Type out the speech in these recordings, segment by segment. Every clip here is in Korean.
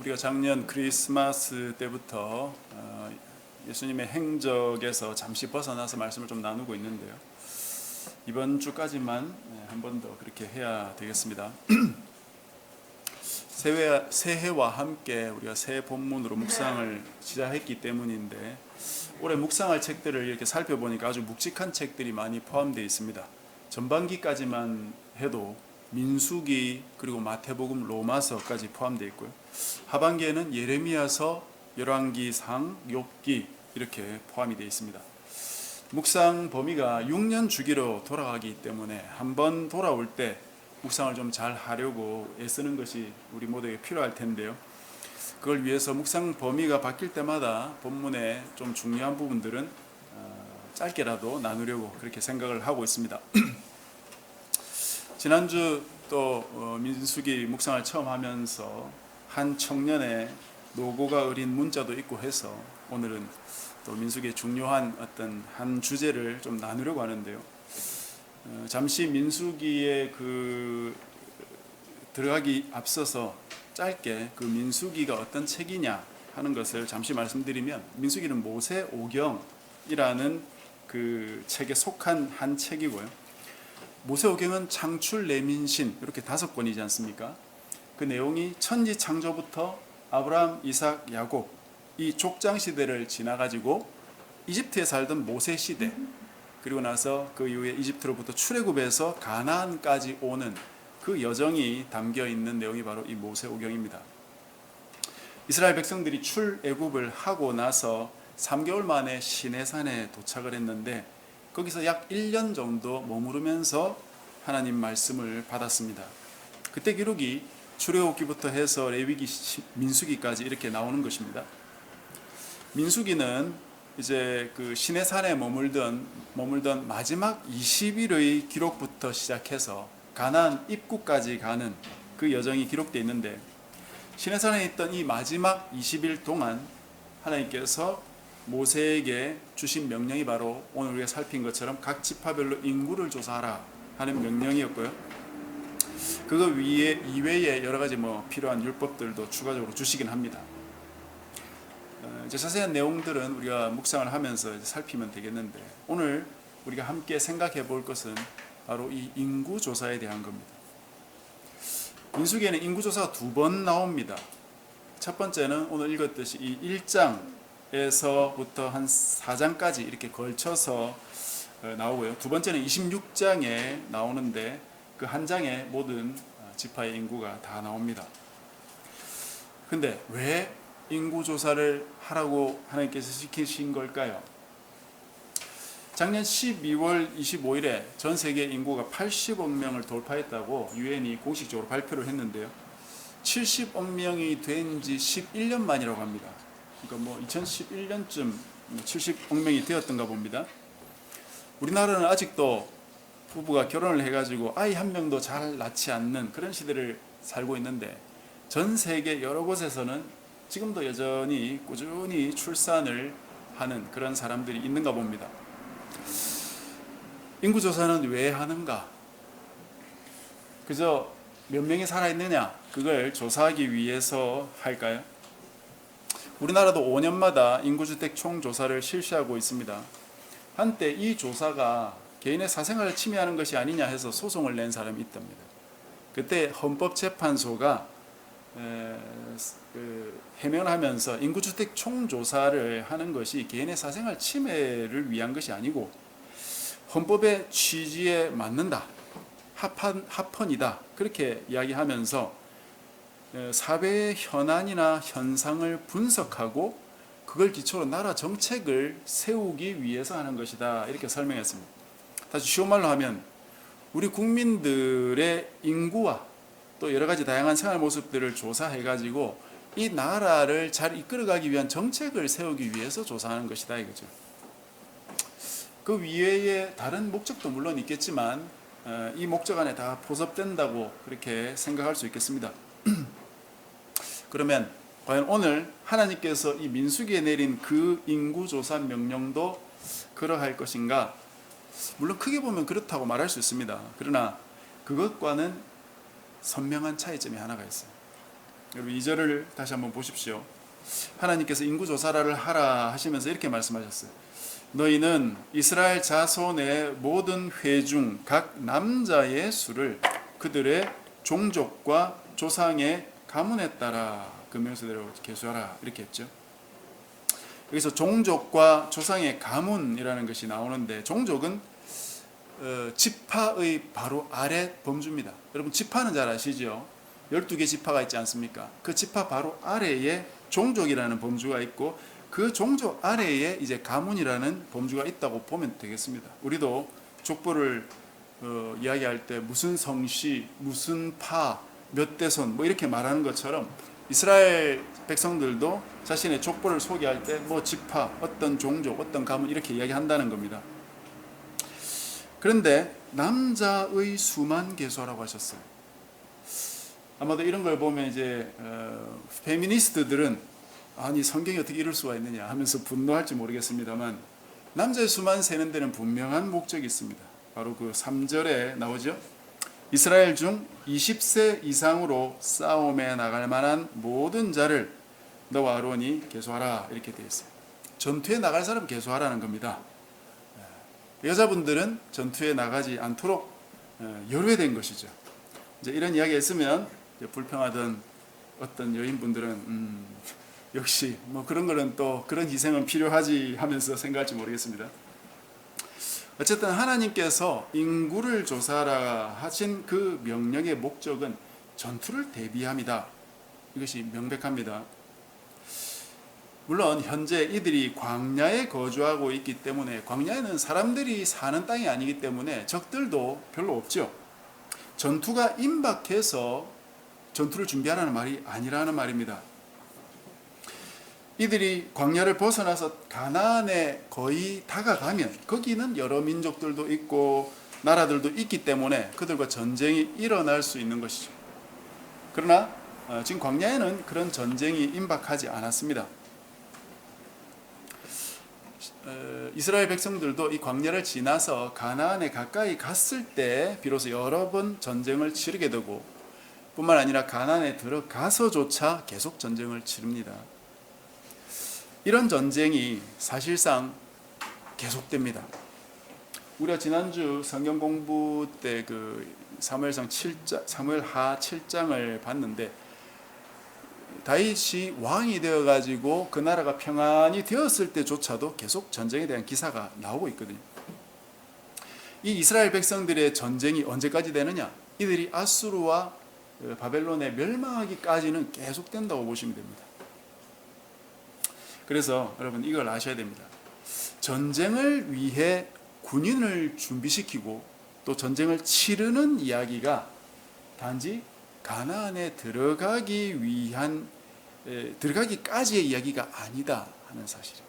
우리가 작년 크리스마스 때부터 예수님의 행적에서 잠시 벗어나서 말씀을 좀 나누고 있는데요. 이번 주까지만 한 번 더 그렇게 해야 되겠습니다. 새해와 함께 우리가 새 본문으로 묵상을 시작했기 때문인데, 올해 묵상할 책들을 이렇게 살펴보니까 아주 묵직한 책들이 많이 포함되어 있습니다. 전반기까지만 해도 민수기, 그리고 마태복음, 로마서까지 포함되어 있고요. 하반기에는 예레미야서, 열왕기상, 욥기 이렇게 포함이 되어 있습니다. 묵상 범위가 6년 주기로 돌아가기 때문에 한번 돌아올 때 묵상을 좀 잘 하려고 애쓰는 것이 우리 모두에게 필요할 텐데요. 그걸 위해서 묵상 범위가 바뀔 때마다 본문의 좀 중요한 부분들은 짧게라도 나누려고 그렇게 생각을 하고 있습니다. 지난주 또 민수기 묵상을 처음 하면서 한 청년의 노고가 어린 문자도 있고 해서 오늘은 또 민수기의 중요한 어떤 한 주제를 좀 나누려고 하는데요. 잠시 민수기에 들어가기 앞서서 짧게 그 민수기가 어떤 책이냐 하는 것을 잠시 말씀드리면, 민수기는 모세오경이라는 그 책에 속한 한 책이고요. 모세오경은 창출, 레민신 이렇게 5권이지 않습니까? 그 내용이 천지 창조부터 아브라함, 이삭, 야곱 이 족장 시대를 지나가지고 이집트에 살던 모세 시대, 그리고 나서 그 이후에 이집트로부터 출애굽해서 가나안까지 오는 그 여정이 담겨 있는 내용이 바로 이 모세오경입니다. 이스라엘 백성들이 출애굽을 하고 나서 3개월 만에 시내산에 도착을 했는데, 거기서 약 1년 정도 머무르면서 하나님 말씀을 받았습니다. 그때 기록이 출애굽기부터 해서 레위기, 민수기까지 이렇게 나오는 것입니다. 민수기는 이제 그 시내산에 머물던 마지막 20일의 기록부터 시작해서 가나안 입구까지 가는 그 여정이 기록되어 있는데, 시내산에 있던 이 마지막 20일 동안 하나님께서 모세에게 주신 명령이 바로 오늘 우리가 살핀 것처럼 각 지파별로 인구를 조사하라 하는 명령이었고요. 그거 이외에 여러 가지 필요한 율법들도 추가적으로 주시긴 합니다. 이제 자세한 내용들은 우리가 묵상을 하면서 이제 살피면 되겠는데, 오늘 우리가 함께 생각해 볼 것은 바로 이 인구 조사에 대한 겁니다. 민수기에는 인구 조사가 2번 나옵니다. 첫 번째는 오늘 읽었듯이 이 1장에서부터 한 4장까지 이렇게 걸쳐서 나오고요. 두 번째는 26장에 나오는데 그 한 장에 모든 지파의 인구가 다 나옵니다. 근데 왜 인구조사를 하라고 하나님께서 시키신 걸까요? 작년 12월 25일에 전 세계 인구가 80억 명을 돌파했다고 유엔이 공식적으로 발표를 했는데요. 70억 명이 된 지 11년 만이라고 합니다. 그러니까 2011년쯤 70억 명이 되었던가 봅니다. 우리나라는 아직도 부부가 결혼을 해가지고 아이 한 명도 잘 낳지 않는 그런 시대를 살고 있는데, 전 세계 여러 곳에서는 지금도 여전히 꾸준히 출산을 하는 그런 사람들이 있는가 봅니다. 인구조사는 왜 하는가? 그저 몇 명이 살아있느냐, 그걸 조사하기 위해서 할까요? 우리나라도 5년마다 인구주택 총조사를 실시하고 있습니다. 한때 이 조사가 개인의 사생활을 침해하는 것이 아니냐 해서 소송을 낸 사람이 있답니다. 그때 헌법재판소가 해명을 하면서 인구주택 총조사를 하는 것이 개인의 사생활 침해를 위한 것이 아니고 헌법의 취지에 맞는다, 합헌이다, 그렇게 이야기하면서 사회의 현안이나 현상을 분석하고 그걸 기초로 나라 정책을 세우기 위해서 하는 것이다, 이렇게 설명했습니다. 다시 쉬운 말로 하면 우리 국민들의 인구와 또 여러 가지 다양한 생활 모습들을 조사해가지고 이 나라를 잘 이끌어가기 위한 정책을 세우기 위해서 조사하는 것이다, 이거죠. 그 위에 다른 목적도 물론 있겠지만 이 목적 안에 다 포섭된다고 그렇게 생각할 수 있겠습니다. 그러면 과연 오늘 하나님께서 이 민수기에 내린 그 인구조사 명령도 그러할 것인가? 물론 크게 보면 그렇다고 말할 수 있습니다. 그러나 그것과는 선명한 차이점이 하나가 있어요. 여러분 2절을 다시 한번 보십시오. 하나님께서 인구조사를 하라 하시면서 이렇게 말씀하셨어요. 너희는 이스라엘 자손의 모든 회중 각 남자의 수를 그들의 종족과 조상의 가문에 따라 그 명수대로 계수하라 이렇게 했죠. 여기서 종족과 조상의 가문이라는 것이 나오는데, 종족은 지파의 바로 아래 범주입니다. 여러분 지파는 잘 아시죠? 12개 지파가 있지 않습니까? 그 지파 바로 아래에 종족이라는 범주가 있고, 그 종족 아래에 이제 가문이라는 범주가 있다고 보면 되겠습니다. 우리도 족보를 이야기할 때 무슨 성씨, 무슨 파, 몇 대손 뭐 이렇게 말하는 것처럼 이스라엘 백성들도 자신의 족보를 소개할 때 뭐 지파, 어떤 종족, 어떤 가문 이렇게 이야기한다는 겁니다. 그런데 남자의 수만 계수하라고 하셨어요. 아마도 이런 걸 보면 이제 페미니스트들은 아니 성경이 어떻게 이럴 수가 있느냐 하면서 분노할지 모르겠습니다만, 남자의 수만 세는 데는 분명한 목적이 있습니다. 바로 그 3절에 나오죠. 이스라엘 중 20세 이상으로 싸움에 나갈 만한 모든 자를 너와 아론이 계수하라 이렇게 되어 있어요. 전투에 나갈 사람 계수하라는 겁니다. 여자분들은 전투에 나가지 않도록 열외된 것이죠. 이제 이런 이야기가 있으면 불평하던 어떤 여인분들은 역시 뭐 그런 거는 또 그런 희생은 필요하지 하면서 생각할지 모르겠습니다. 어쨌든 하나님께서 인구를 조사하라 하신 그 명령의 목적은 전투를 대비함이다. 이것이 명백합니다. 물론 현재 이들이 광야에 거주하고 있기 때문에, 광야에는 사람들이 사는 땅이 아니기 때문에 적들도 별로 없죠. 전투가 임박해서 전투를 준비하라는 말이 아니라는 말입니다. 이들이 광야를 벗어나서 가나안에 거의 다가가면 거기는 여러 민족들도 있고 나라들도 있기 때문에 그들과 전쟁이 일어날 수 있는 것이죠. 그러나 지금 광야에는 그런 전쟁이 임박하지 않았습니다. 이스라엘 백성들도 이 광야를 지나서 가나안에 가까이 갔을 때 비로소 여러 번 전쟁을 치르게 되고, 뿐만 아니라 가나안에 들어가서조차 계속 전쟁을 치릅니다. 이런 전쟁이 사실상 계속됩니다. 우리가 지난주 성경 공부 때 그 사무엘하 7장을 봤는데, 다윗이 왕이 되어가지고 그 나라가 평안이 되었을 때조차도 계속 전쟁에 대한 기사가 나오고 있거든요. 이 이스라엘 백성들의 전쟁이 언제까지 되느냐? 이들이 아수르와 바벨론에 멸망하기까지는 계속된다고 보시면 됩니다. 그래서 여러분 이걸 아셔야 됩니다. 전쟁을 위해 군인을 준비시키고 또 전쟁을 치르는 이야기가 단지 가나안에 들어가기까지의 이야기가 아니다 하는 사실입니다.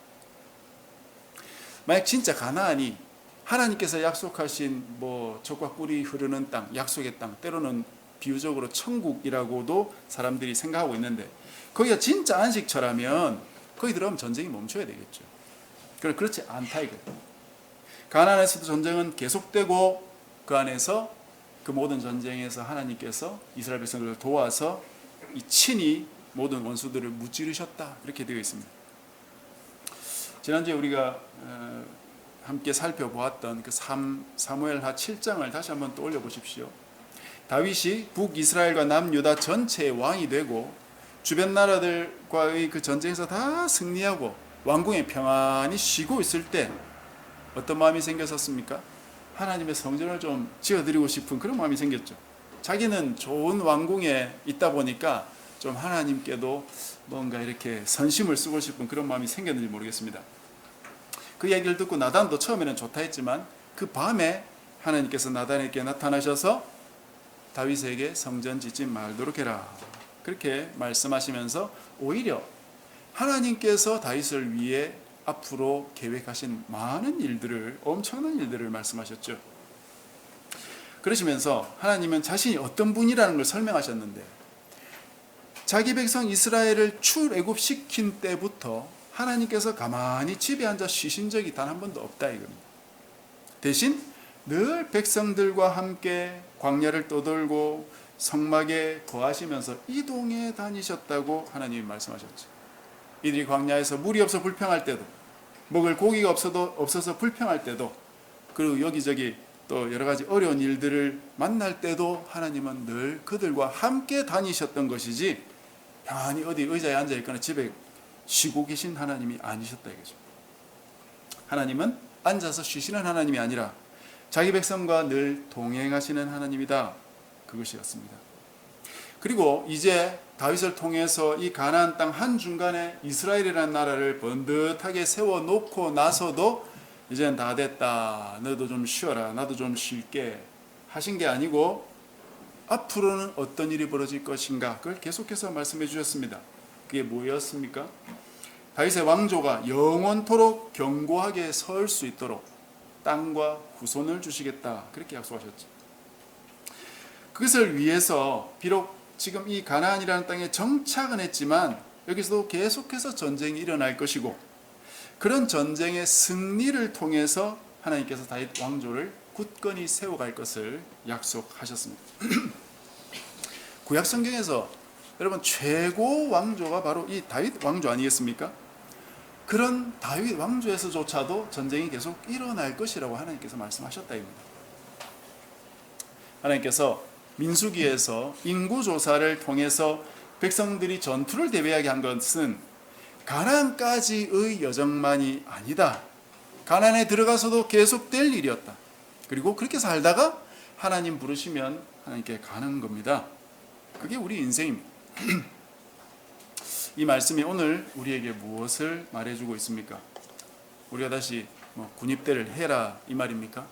만약 진짜 가나안이 하나님께서 약속하신 뭐 젖과 꿀이 흐르는 땅, 약속의 땅, 때로는 비유적으로 천국이라고도 사람들이 생각하고 있는데, 거기가 진짜 안식처라면 거기 들어가면 전쟁이 멈춰야 되겠죠. 그렇지 않다 이거예요. 가나안에서도 전쟁은 계속되고, 그 안에서 그 모든 전쟁에서 하나님께서 이스라엘 백성들을 도와서 이 친히 모든 원수들을 무찌르셨다 이렇게 되어 있습니다. 지난주에 우리가 함께 살펴보았던 그 사무엘하 7장을 다시 한번 떠올려 보십시오. 다윗이 북이스라엘과 남유다 전체의 왕이 되고 주변 나라들과의 그 전쟁에서 다 승리하고 왕궁에 평안히 쉬고 있을 때 어떤 마음이 생겼었습니까? 하나님의 성전을 좀 지어드리고 싶은 그런 마음이 생겼죠. 자기는 좋은 왕궁에 있다 보니까 좀 하나님께도 뭔가 이렇게 선심을 쓰고 싶은 그런 마음이 생겼는지 모르겠습니다. 그 얘기를 듣고 나단도 처음에는 좋다 했지만 그 밤에 하나님께서 나단에게 나타나셔서 다윗에게 성전 짓지 말도록 해라 그렇게 말씀하시면서 오히려 하나님께서 다윗을 위해 앞으로 계획하신 많은 일들을, 엄청난 일들을 말씀하셨죠. 그러시면서 하나님은 자신이 어떤 분이라는 걸 설명하셨는데, 자기 백성 이스라엘을 출애굽시킨 때부터 하나님께서 가만히 집에 앉아 쉬신 적이 단 한 번도 없다 이겁니다. 대신 늘 백성들과 함께 광야를 떠돌고 성막에 거하시면서 이동해 다니셨다고 하나님이 말씀하셨죠. 이들이 광야에서 물이 없어 불평할 때도, 먹을 고기가 없어서 불평할 때도, 그리고 여기저기 또 여러 가지 어려운 일들을 만날 때도 하나님은 늘 그들과 함께 다니셨던 것이지, 편안히 어디 의자에 앉아 있거나 집에 쉬고 계신 하나님이 아니셨다 이거죠. 하나님은 앉아서 쉬시는 하나님이 아니라 자기 백성과 늘 동행하시는 하나님이다, 그것이었습니다. 그리고 이제 다윗을 통해서 이 가나안 땅 한중간에 이스라엘이라는 나라를 번듯하게 세워놓고 나서도 이제는 다 됐다, 너도 좀 쉬어라, 나도 좀 쉴게 하신 게 아니고 앞으로는 어떤 일이 벌어질 것인가, 그걸 계속해서 말씀해 주셨습니다. 그게 뭐였습니까? 다윗의 왕조가 영원토록 견고하게 설 수 있도록 땅과 후손을 주시겠다, 그렇게 약속하셨죠. 그것을 위해서 비록 지금 이 가나안이라는 땅에 정착은 했지만 여기서도 계속해서 전쟁이 일어날 것이고, 그런 전쟁의 승리를 통해서 하나님께서 다윗 왕조를 굳건히 세워갈 것을 약속하셨습니다. 구약 성경에서 여러분 최고 왕조가 바로 이 다윗 왕조 아니겠습니까? 그런 다윗 왕조에서조차도 전쟁이 계속 일어날 것이라고 하나님께서 말씀하셨다 입니다. 하나님께서 민수기에서 인구조사를 통해서 백성들이 전투를 대비하게 한 것은 가나안까지의 여정만이 아니다, 가나안에 들어가서도 계속될 일이었다. 그리고 그렇게 살다가 하나님 부르시면 하나님께 가는 겁니다. 그게 우리 인생입니다. 이 말씀이 오늘 우리에게 무엇을 말해주고 있습니까? 우리가 다시 군입대를 해라 이 말입니까?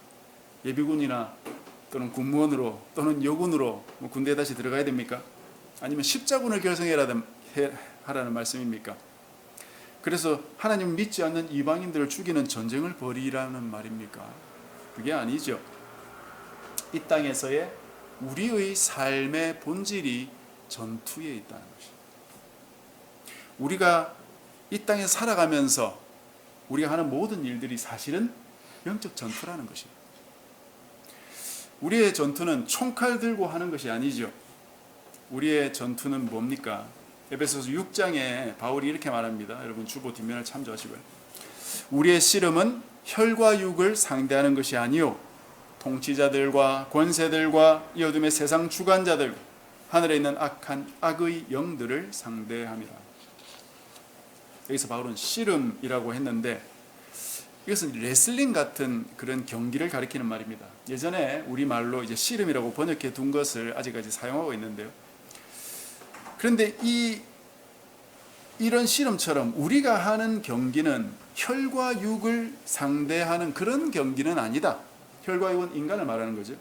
예비군이나 또는 군무원으로 또는 여군으로 군대에 다시 들어가야 됩니까? 아니면 십자군을 결성해라 하라는 말씀입니까? 그래서 하나님 믿지 않는 이방인들을 죽이는 전쟁을 벌이라는 말입니까? 그게 아니죠. 이 땅에서의 우리의 삶의 본질이 전투에 있다는 것입니다. 우리가 이 땅에 살아가면서 우리가 하는 모든 일들이 사실은 영적 전투라는 것입니다. 우리의 전투는 총칼 들고 하는 것이 아니죠. 우리의 전투는 뭡니까? 에베소서 6장에 바울이 이렇게 말합니다. 여러분 주보 뒷면을 참조하시고요. 우리의 씨름은 혈과 육을 상대하는 것이 아니요 통치자들과 권세들과 이 어둠의 세상 주관자들, 하늘에 있는 악한 악의 영들을 상대함이라. 여기서 바울은 씨름이라고 했는데 이것은 레슬링 같은 그런 경기를 가리키는 말입니다. 예전에 우리말로 이제 씨름이라고 번역해 둔 것을 아직까지 사용하고 있는데요. 그런데 이런 씨름처럼 우리가 하는 경기는 혈과 육을 상대하는 그런 경기는 아니다. 혈과 육은 인간을 말하는 거죠.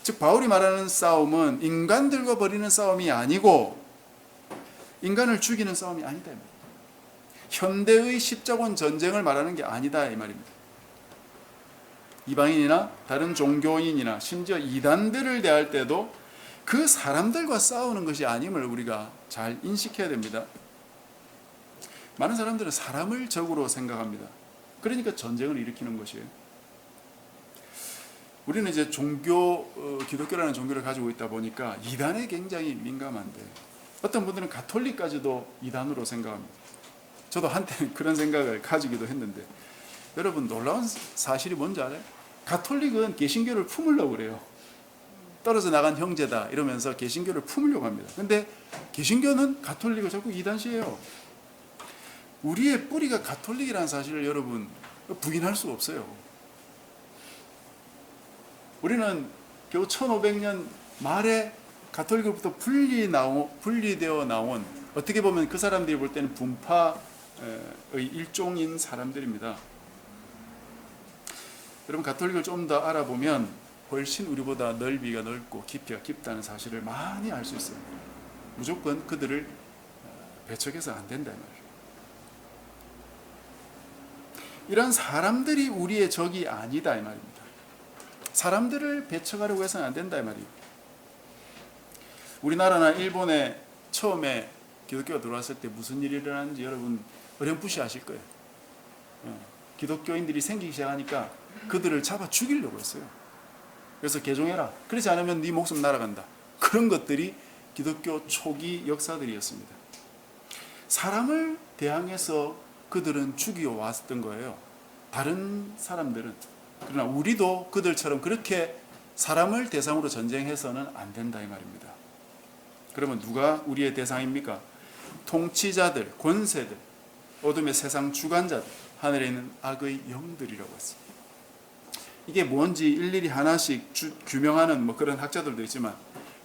즉 바울이 말하는 싸움은 인간들과 벌이는 싸움이 아니고 인간을 죽이는 싸움이 아니다. 현대의 십자군 전쟁을 말하는 게 아니다 이 말입니다. 이방인이나 다른 종교인이나 심지어 이단들을 대할 때도 그 사람들과 싸우는 것이 아님을 우리가 잘 인식해야 됩니다. 많은 사람들은 사람을 적으로 생각합니다. 그러니까 전쟁을 일으키는 것이에요. 우리는 이제 기독교라는 종교를 가지고 있다 보니까 이단에 굉장히 민감한데 어떤 분들은 가톨릭까지도 이단으로 생각합니다. 저도 한때는 그런 생각을 가지기도 했는데 여러분 놀라운 사실이 뭔지 알아요? 가톨릭은 개신교를 품으려고 그래요. 떨어져 나간 형제다 이러면서 개신교를 품으려고 합니다. 근데 개신교는 가톨릭을 자꾸 이단시해요. 우리의 뿌리가 가톨릭이라는 사실을 여러분 부인할 수 없어요. 우리는 겨우 1500년 말에 가톨릭으로부터 분리되어 나온 어떻게 보면 그 사람들이 볼 때는 분파의 일종인 사람들입니다. 여러분 가톨릭을 좀 더 알아보면 훨씬 우리보다 넓이가 넓고 깊이가 깊다는 사실을 많이 알 수 있어요. 무조건 그들을 배척해서 안 된다 이 말이에요. 이런 사람들이 우리의 적이 아니다 이 말입니다. 사람들을 배척하려고 해서는 안 된다 이 말이에요. 우리나라나 일본에 처음에 기독교가 들어왔을 때 무슨 일이 일어났는지 여러분 어렴풋이 아실 거예요. 기독교인들이 생기기 시작하니까 그들을 잡아 죽이려고 했어요. 그래서 개종해라. 그렇지 않으면 네 목숨 날아간다. 그런 것들이 기독교 초기 역사들이었습니다. 사람을 대항해서 그들은 죽여왔던 거예요. 다른 사람들은. 그러나 우리도 그들처럼 그렇게 사람을 대상으로 전쟁해서는 안 된다 이 말입니다. 그러면 누가 우리의 대상입니까? 통치자들, 권세들, 어둠의 세상 주관자들, 하늘에 있는 악의 영들이라고 했습니다. 이게 뭔지 일일이 하나씩 규명하는 그런 학자들도 있지만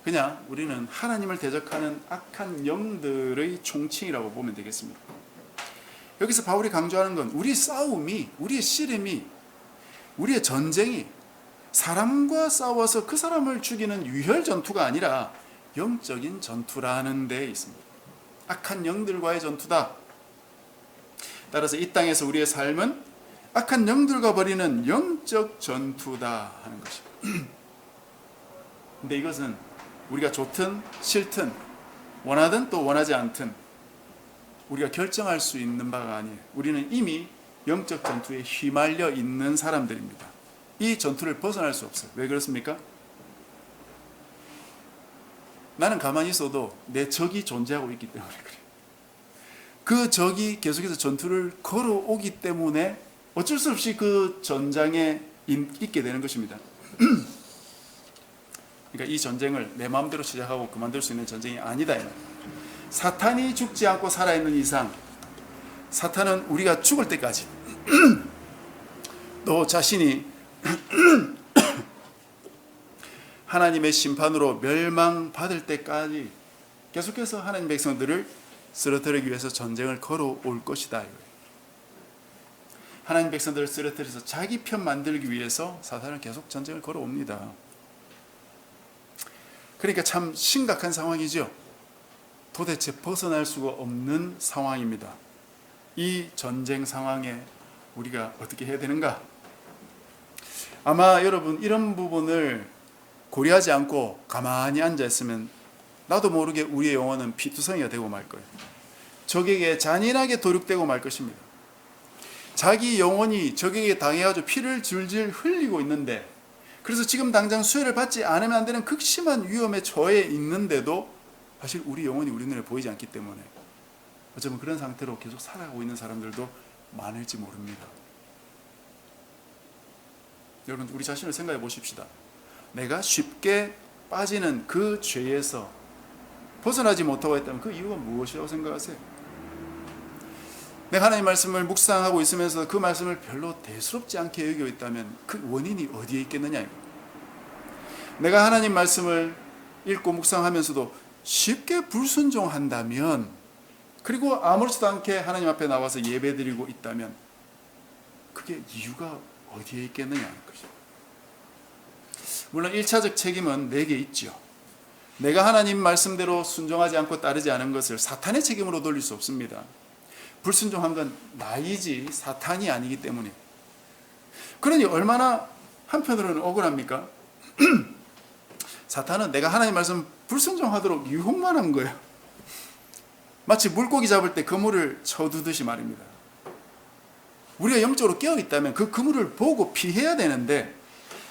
그냥 우리는 하나님을 대적하는 악한 영들의 총칭이라고 보면 되겠습니다. 여기서 바울이 강조하는 건 우리 싸움이, 우리의 씨름이, 우리의 전쟁이 사람과 싸워서 그 사람을 죽이는 유혈 전투가 아니라 영적인 전투라는 데 있습니다. 악한 영들과의 전투다. 따라서 이 땅에서 우리의 삶은 악한 영들과 벌이는 영적 전투다 하는 것입니다. 근데 이것은 우리가 좋든 싫든 원하든 또 원하지 않든 우리가 결정할 수 있는 바가 아니에요. 우리는 이미 영적 전투에 휘말려 있는 사람들입니다. 이 전투를 벗어날 수 없어요. 왜 그렇습니까? 나는 가만히 있어도 내 적이 존재하고 있기 때문에 그래요. 그 적이 계속해서 전투를 걸어오기 때문에 어쩔 수 없이 그 전장에 있게 되는 것입니다. 그러니까 이 전쟁을 내 마음대로 시작하고 그만둘 수 있는 전쟁이 아니다. 사탄이 죽지 않고 살아있는 이상 사탄은 우리가 죽을 때까지 또 자신이 하나님의 심판으로 멸망받을 때까지 계속해서 하나님 백성들을 쓰러뜨리기 위해서 전쟁을 걸어올 것이다. 하나님 백성들을 쓰러뜨려서 자기 편 만들기 위해서 사탄은 계속 전쟁을 걸어옵니다. 그러니까 참 심각한 상황이죠. 도대체 벗어날 수가 없는 상황입니다. 이 전쟁 상황에 우리가 어떻게 해야 되는가? 아마 여러분 이런 부분을 고려하지 않고 가만히 앉아있으면 나도 모르게 우리의 영혼은 피투성이가 되고 말 거예요. 적에게 잔인하게 도륙되고 말 것입니다. 자기 영혼이 적에게 당해가지고 피를 줄줄 흘리고 있는데, 그래서 지금 당장 수혜를 받지 않으면 안 되는 극심한 위험에 처해 있는데도 사실 우리 영혼이 우리 눈에 보이지 않기 때문에 어쩌면 그런 상태로 계속 살아가고 있는 사람들도 많을지 모릅니다. 여러분, 우리 자신을 생각해 보십시다. 내가 쉽게 빠지는 그 죄에서 벗어나지 못하고 있다면 그 이유가 무엇이라고 생각하세요? 내가 하나님 말씀을 묵상하고 있으면서 그 말씀을 별로 대수롭지 않게 여기고 있다면 그 원인이 어디에 있겠느냐. 내가 하나님 말씀을 읽고 묵상하면서도 쉽게 불순종한다면, 그리고 아무렇지도 않게 하나님 앞에 나와서 예배드리고 있다면 그게 이유가 어디에 있겠느냐 하는 것이죠. 물론 1차적 책임은 내게 있죠. 내가 하나님 말씀대로 순종하지 않고 따르지 않은 것을 사탄의 책임으로 돌릴 수 없습니다. 불순종한 건 나이지 사탄이 아니기 때문에. 그러니 얼마나 한편으로는 억울합니까? 사탄은 내가 하나님 말씀 불순종하도록 유혹만 한 거예요. 마치 물고기 잡을 때 그물을 쳐두듯이 말입니다. 우리가 영적으로 깨어있다면 그 그물을 보고 피해야 되는데,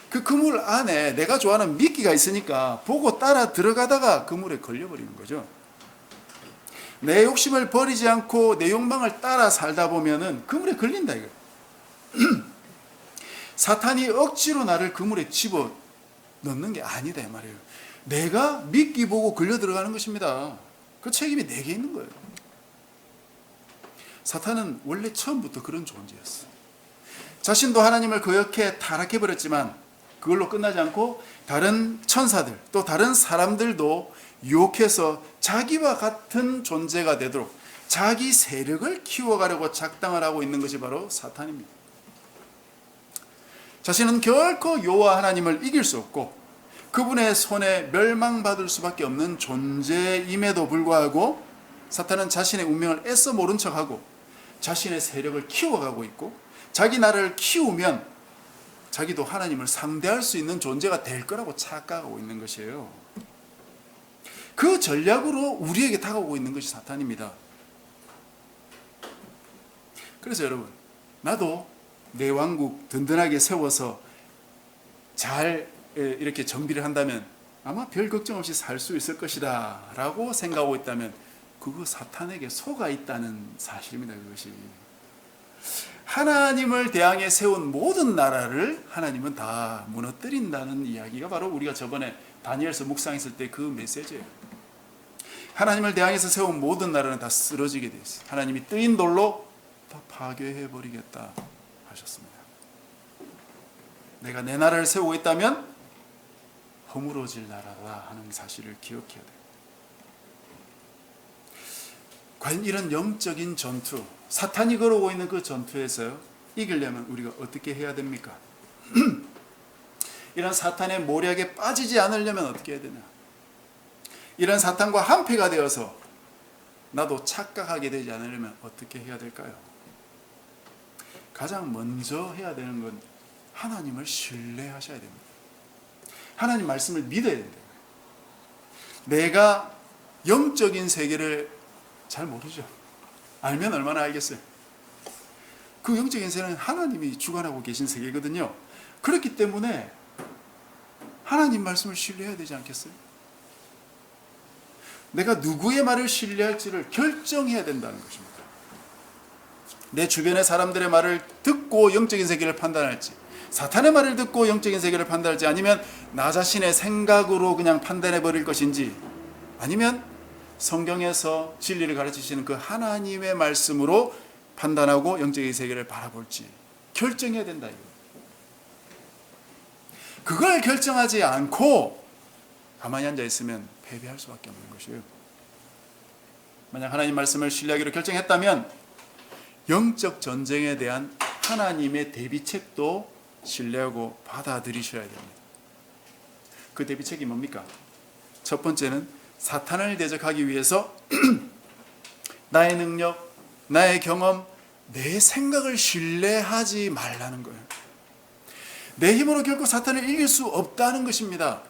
그 그물 안에 내가 좋아하는 미끼가 있으니까 보고 따라 들어가다가 그물에 걸려버리는 거죠. 내 욕심을 버리지 않고 내 욕망을 따라 살다 보면은 그물에 걸린다 이거. 사탄이 억지로 나를 그물에 집어 넣는 게 아니다 이 말이에요. 내가 미끼 보고 걸려 들어가는 것입니다. 그 책임이 내게 있는 거예요. 사탄은 원래 처음부터 그런 존재였어. 자신도 하나님을 거역해 타락해버렸지만 그걸로 끝나지 않고 다른 천사들 또 다른 사람들도 유혹해서 자기와 같은 존재가 되도록 자기 세력을 키워가려고 작당을 하고 있는 것이 바로 사탄입니다. 자신은 결코 여호와 하나님을 이길 수 없고 그분의 손에 멸망받을 수밖에 없는 존재임에도 불구하고 사탄은 자신의 운명을 애써 모른 척하고 자신의 세력을 키워가고 있고, 자기 나라를 키우면 자기도 하나님을 상대할 수 있는 존재가 될 거라고 착각하고 있는 것이에요. 그 전략으로 우리에게 다가오고 있는 것이 사탄입니다. 그래서 여러분, 나도 내 왕국 든든하게 세워서 잘 이렇게 정비를 한다면 아마 별 걱정 없이 살 수 있을 것이다 라고 생각하고 있다면 그거 사탄에게 속아 있다는 사실입니다. 그것이 하나님을 대항해 세운 모든 나라를 하나님은 다 무너뜨린다는 이야기가 바로 우리가 저번에 다니엘서 묵상했을 때 그 메시지예요. 하나님을 대항해서 세운 모든 나라는 다 쓰러지게 돼 있어요. 하나님이 뜨인 돌로 다 파괴해버리겠다 하셨습니다. 내가 내 나라를 세우고 있다면 허물어질 나라다 하는 사실을 기억해야 돼요. 과연 이런 영적인 전투, 사탄이 걸어오고 있는 그 전투에서 이기려면 우리가 어떻게 해야 됩니까? 이런 사탄의 모략에 빠지지 않으려면 어떻게 해야 되냐? 이런 사탄과 한패가 되어서 나도 착각하게 되지 않으려면 어떻게 해야 될까요? 가장 먼저 해야 되는 건 하나님을 신뢰하셔야 됩니다. 하나님 말씀을 믿어야 된다. 내가 영적인 세계를 잘 모르죠. 알면 얼마나 알겠어요. 그 영적인 세계는 하나님이 주관하고 계신 세계거든요. 그렇기 때문에 하나님 말씀을 신뢰해야 되지 않겠어요? 내가 누구의 말을 신뢰할지를 결정해야 된다는 것입니다. 내 주변의 사람들의 말을 듣고 영적인 세계를 판단할지, 사탄의 말을 듣고 영적인 세계를 판단할지, 아니면 나 자신의 생각으로 그냥 판단해 버릴 것인지, 아니면 성경에서 진리를 가르치시는 그 하나님의 말씀으로 판단하고 영적인 세계를 바라볼지 결정해야 된다. 그걸 결정하지 않고 가만히 앉아 있으면 패배할 수밖에 없는 것이에요. 만약 하나님 말씀을 신뢰하기로 결정했다면 영적 전쟁에 대한 하나님의 대비책도 신뢰하고 받아들이셔야 됩니다. 그 대비책이 뭡니까? 첫 번째는 사탄을 대적하기 위해서 나의 능력, 나의 경험, 내 생각을 신뢰하지 말라는 거예요. 내 힘으로 결코 사탄을 이길 수 없다는 것입니다.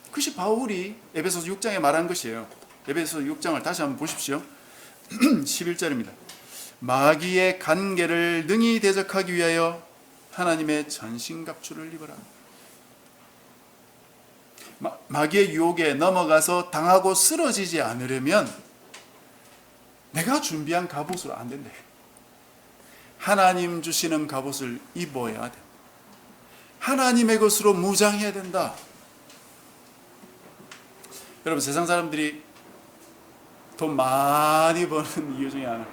그것이 바울이 에베소서 6장에 말한 것이에요. 에베소서 6장을 다시 한번 보십시오. 11절입니다. 마귀의 간계를 능히 대적하기 위하여 하나님의 전신갑주를 입어라. 마귀의 유혹에 넘어가서 당하고 쓰러지지 않으려면 내가 준비한 갑옷으로 안 된대. 하나님 주시는 갑옷을 입어야 돼. 하나님의 것으로 무장해야 된다. 여러분, 세상 사람들이 돈 많이 버는 이유 중에 하나,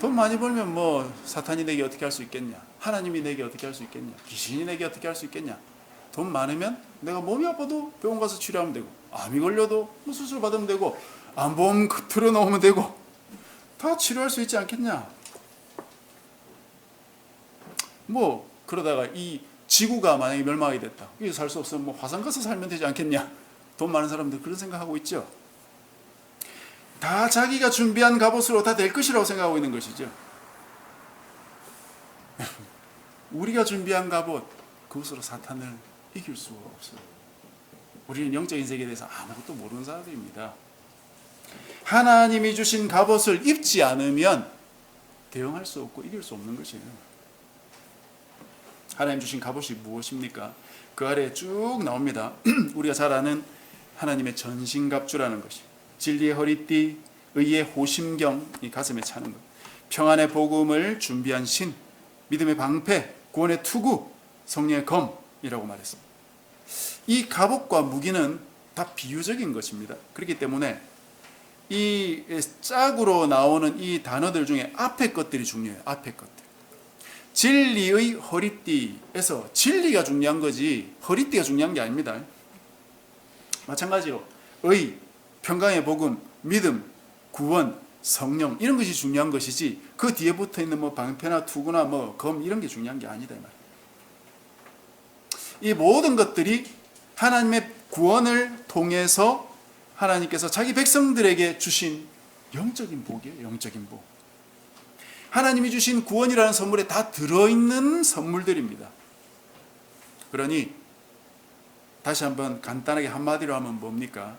돈 많이 벌면 뭐 사탄이 내게 어떻게 할 수 있겠냐, 하나님이 내게 어떻게 할 수 있겠냐, 귀신이 내게 어떻게 할 수 있겠냐. 돈 많으면 내가 몸이 아파도 병원 가서 치료하면 되고, 암이 걸려도 수술 받으면 되고, 암보험 들어놓으면 되고, 다 치료할 수 있지 않겠냐. 뭐 그러다가 이 지구가 만약에 멸망하게 됐다, 여기서 살 수 없으면 뭐 화성 가서 살면 되지 않겠냐. 돈 많은 사람들 그런 생각하고 있죠. 다 자기가 준비한 갑옷으로 다 될 것이라고 생각하고 있는 것이죠. 우리가 준비한 갑옷, 그것으로 사탄을 이길 수가 없어요. 우리는 영적인 세계에 대해서 아무것도 모르는 사람들입니다. 하나님이 주신 갑옷을 입지 않으면 대응할 수 없고 이길 수 없는 것이에요. 하나님 주신 갑옷이 무엇입니까? 그 아래에 쭉 나옵니다. 우리가 잘 아는 하나님의 전신갑주라는 것이, 진리의 허리띠, 의의 호심경, 이 가슴에 차는 것, 평안의 복음을 준비한 신, 믿음의 방패, 구원의 투구, 성령의 검이라고 말했습니다. 이 갑옷과 무기는 다 비유적인 것입니다. 그렇기 때문에 이 짝으로 나오는 이 단어들 중에 앞에 것들이 중요해요. 앞에 것들. 진리의 허리띠에서 진리가 중요한 거지 허리띠가 중요한 게 아닙니다. 마찬가지로 의, 평강의 복음, 믿음, 구원, 성령, 이런 것이 중요한 것이지 그 뒤에 붙어 있는 뭐 방패나 투구나 뭐 검 이런 게 중요한 게 아니다 이 말이에요. 이 모든 것들이 하나님의 구원을 통해서 하나님께서 자기 백성들에게 주신 영적인 복이에요. 영적인 복. 하나님이 주신 구원이라는 선물에 다 들어있는 선물들입니다. 그러니 다시 한번 간단하게 한마디로 하면 뭡니까?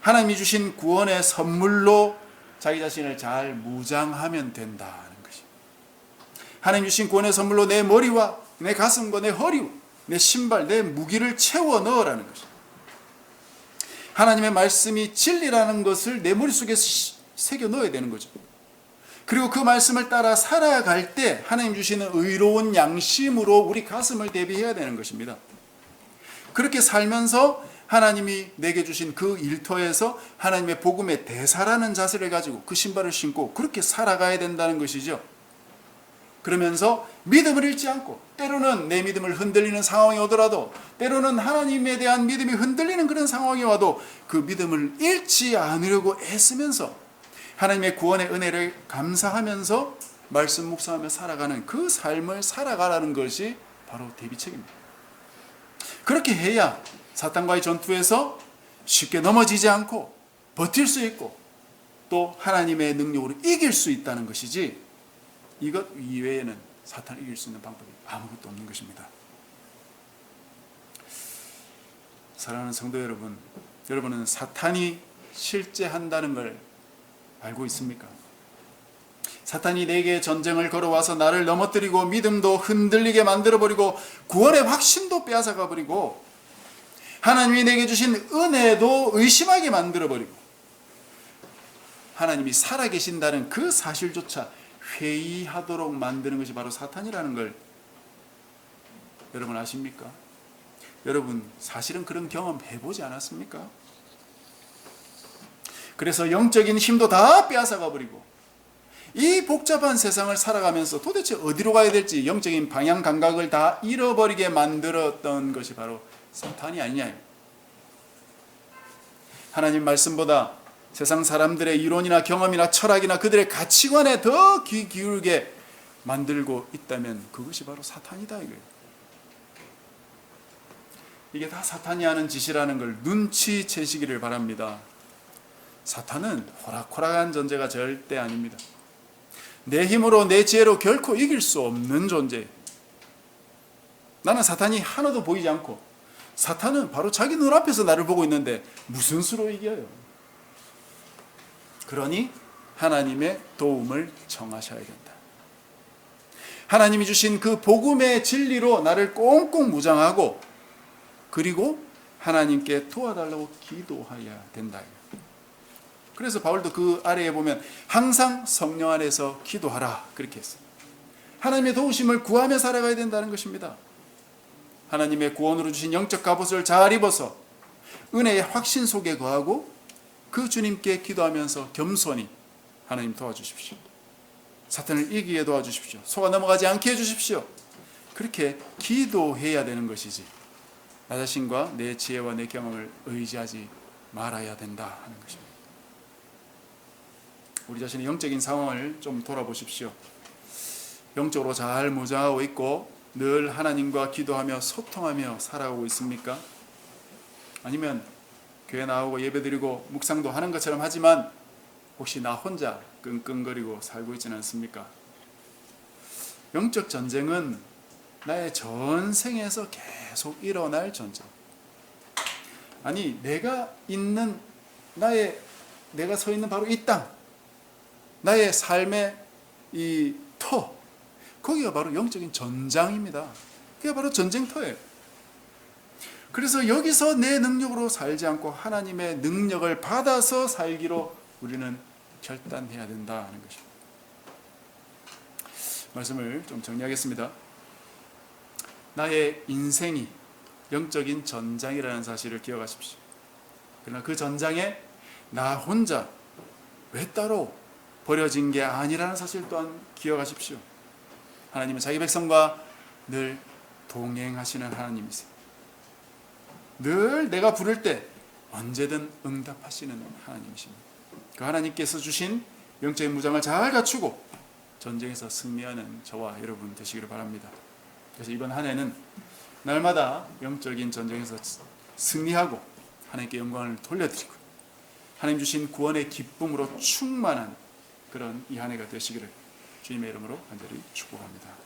하나님이 주신 구원의 선물로 자기 자신을 잘 무장하면 된다는 것입니다. 하나님이 주신 구원의 선물로 내 머리와 내 가슴과 내 허리, 내 신발, 내 무기를 채워 넣으라는 것입니다. 하나님의 말씀이 진리라는 것을 내 머릿속에 새겨 넣어야 되는 거죠. 그리고 그 말씀을 따라 살아갈 때 하나님 주시는 의로운 양심으로 우리 가슴을 대비해야 되는 것입니다. 그렇게 살면서 하나님이 내게 주신 그 일터에서 하나님의 복음의 대사라는 자세를 가지고 그 신발을 신고 그렇게 살아가야 된다는 것이죠. 그러면서 믿음을 잃지 않고, 때로는 내 믿음을 흔들리는 상황이 오더라도, 때로는 하나님에 대한 믿음이 흔들리는 그런 상황이 와도 그 믿음을 잃지 않으려고 애쓰면서 하나님의 구원의 은혜를 감사하면서 말씀 묵상하며 살아가는 그 삶을 살아가라는 것이 바로 대비책입니다. 그렇게 해야 사탄과의 전투에서 쉽게 넘어지지 않고 버틸 수 있고 또 하나님의 능력으로 이길 수 있다는 것이지, 이것 이외에는 사탄을 이길 수 있는 방법이 아무것도 없는 것입니다. 사랑하는 성도 여러분, 여러분은 사탄이 실제한다는 걸 알고 있습니까? 사탄이 내게 전쟁을 걸어와서 나를 넘어뜨리고 믿음도 흔들리게 만들어버리고 구원의 확신도 빼앗아가버리고 하나님이 내게 주신 은혜도 의심하게 만들어버리고 하나님이 살아계신다는 그 사실조차 회의하도록 만드는 것이 바로 사탄이라는 걸 여러분 아십니까? 여러분 사실은 그런 경험 해보지 않았습니까? 그래서 영적인 힘도 다 빼앗아가버리고 이 복잡한 세상을 살아가면서 도대체 어디로 가야 될지 영적인 방향 감각을 다 잃어버리게 만들었던 것이 바로 사탄이 아니냐. 하나님 말씀보다 세상 사람들의 이론이나 경험이나 철학이나 그들의 가치관에 더 귀 기울게 만들고 있다면 그것이 바로 사탄이다 이거예요. 이게 다 사탄이 하는 짓이라는 걸 눈치채시기를 바랍니다. 사탄은 호락호락한 존재가 절대 아닙니다. 내 힘으로 내 지혜로 결코 이길 수 없는 존재. 나는 사탄이 하나도 보이지 않고 사탄은 바로 자기 눈앞에서 나를 보고 있는데 무슨 수로 이겨요? 그러니 하나님의 도움을 청하셔야 된다. 하나님이 주신 그 복음의 진리로 나를 꽁꽁 무장하고 그리고 하나님께 도와달라고 기도해야 된다. 그래서 바울도 그 아래에 보면 항상 성령 안에서 기도하라 그렇게 했어요. 하나님의 도우심을 구하며 살아가야 된다는 것입니다. 하나님의 구원으로 주신 영적 갑옷을 잘 입어서 은혜의 확신 속에 거하고 그 주님께 기도하면서 겸손히 하나님 도와주십시오. 사탄을 이기게 도와주십시오. 속아 넘어가지 않게 해주십시오. 그렇게 기도해야 되는 것이지 나 자신과 내 지혜와 내 경험을 의지하지 말아야 된다 하는 것입니다. 우리 자신의 영적인 상황을 좀 돌아보십시오. 영적으로 잘 무장하고 있고 늘 하나님과 기도하며 소통하며 살아가고 있습니까? 아니면 교회 나오고 예배드리고 묵상도 하는 것처럼 하지만 혹시 나 혼자 끙끙거리고 살고 있지는 않습니까? 영적 전쟁은 나의 전생에서 계속 일어날 전쟁. 아니 내가 서 있는 바로 이 땅, 나의 삶의 이 터, 거기가 바로 영적인 전장입니다. 그게 바로 전쟁터예요. 그래서 여기서 내 능력으로 살지 않고 하나님의 능력을 받아서 살기로 우리는 결단해야 된다 하는 것입니다. 말씀을 좀 정리하겠습니다. 나의 인생이 영적인 전장이라는 사실을 기억하십시오. 그러나 그 전장에 나 혼자 외따로 버려진 게 아니라는 사실 또한 기억하십시오. 하나님은 자기 백성과 늘 동행하시는 하나님이세요. 늘 내가 부를 때 언제든 응답하시는 하나님이십니다. 그 하나님께서 주신 영적인 무장을 잘 갖추고 전쟁에서 승리하는 저와 여러분 되시기를 바랍니다. 그래서 이번 한 해는 날마다 영적인 전쟁에서 승리하고 하나님께 영광을 돌려드리고 하나님 주신 구원의 기쁨으로 충만한 그런 이 한 해가 되시기를 주님의 이름으로 간절히 축복합니다.